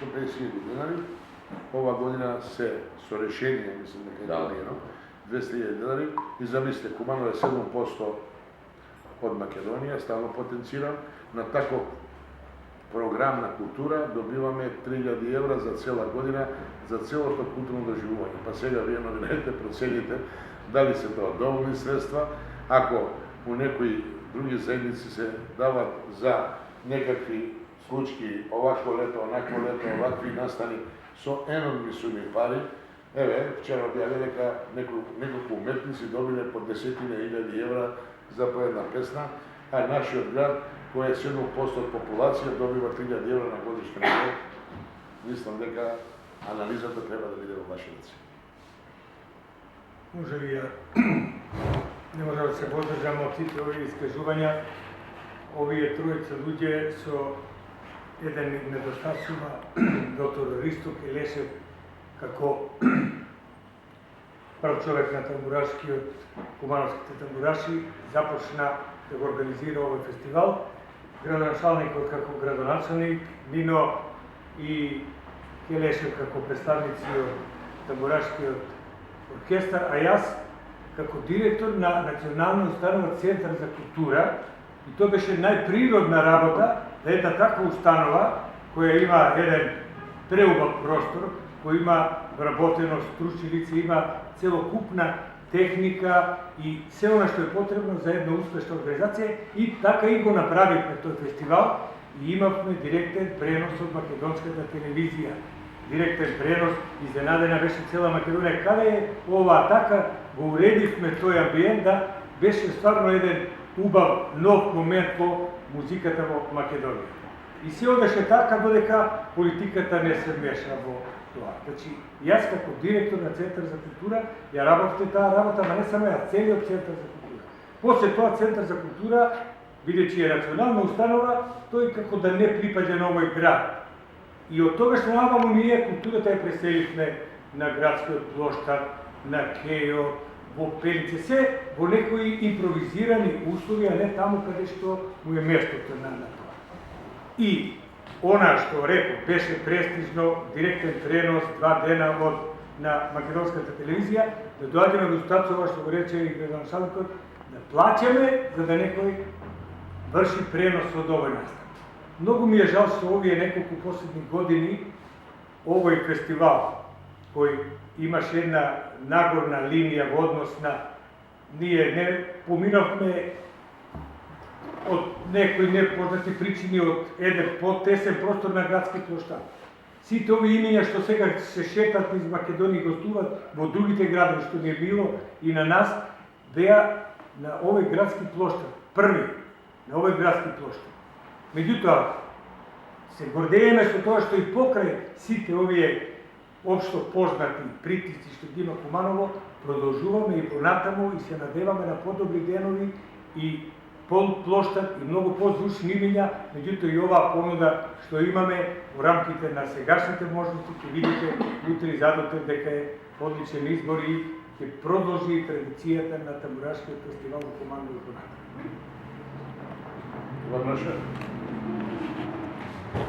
150.000 dinari. Ova godina se so rešenje, mislim da je donirano, 200.000 dinari. I zamislite, Kumanovo je 7% od Makedonije, stalno potenciran. Na tako programna kultura dobivame 3.000 evra za cijela godina, za cijelo to kulturno doživljavanje. Pa сега вие новинарите проценite da li se to dovoljni sredstva, ako u nekoj drugi zajednici se dava za nekakvi slučki ovako leto, onako leto, ovakvi nastani, so enormni sumi pari. Evo, včera objavili дека неколку уметници добиле по 10.000 евра за по една песна, а нашиот град, кој е 7% од популација, добива 3.000 евра на годишен ниво. Мислам дека анализата треба да биде во ваши ръце. Може ли не може да се воздржам од сите овие искажувања. Овие тројца луѓе со еден недостатъцima, доктор Ристо Келешев, како прв човек на тамбурашкиот, кумановските тамбураши, започна да го организира овој фестивал. Градоначалникот како градоначалник, Нино и Келешев како представници од тамбурашкиот оркестар, а јас како директор на Национална установа Центар за култура. И тоа беше најприродна работа да една таква установа која има еден преубав простор, кој има вработено стручни лица, има целокупна техника и се она што е потребно за една успешна организација, и така и го направивме тој фестивал и имавме директен пренос од македонската телевизија. Директен пренос, изненадена беше цела Македонија. Каде е ова така, го уредивме тој амбиент да беше стварно еден убав нов момент во музиката во Македонија. И се одеше така додека политиката не се меша во тоа. Значи, јас како директор на Центар за култура ја работите таа работа, ама не само ја, целиот Центар за култура. После тоа Центар за култура, бидејќи е национална установа, тој како да не припаѓа на овој град. И од тогаш наваму ние културата ја преселивме на градскиот площад, на Кејо, во Пелице, се во некои импровизирани услови, а не таму каде што му е местото на тоа. И она што реков беше престижно, директен пренос 2 дена на македонската телевизија, да доаѓаме до статуса, што го рече и градоначалникот, да плаќаме за да некој врши пренос од овој настан. Многу ми е жал што овие неколку последни години овој фестивал, кој имаше една нагорна линија во однос на ние не поминавме од некои непознати причини од еден потесен простор на градски площад. Сите овие имиња што сега се шетат из Македонија и гостуват во другите градови што не било и на нас, беа на овој градски площад, први на овој градски площад. Меѓутоа, се гордееме со тоа што и покрај сите овие општо познати притисци што ги има Куманово, продолжуваме и понатаму и се надеваме на подобри денови и площад и многу позвучни имиња, меѓутоа и оваа понуда што имаме во рамките на сегашните можности, ќе видите утре и задутре дека е одличен избор и ќе продолжи традицијата на тамбурашкиот фестивал во Куманово и понатаму.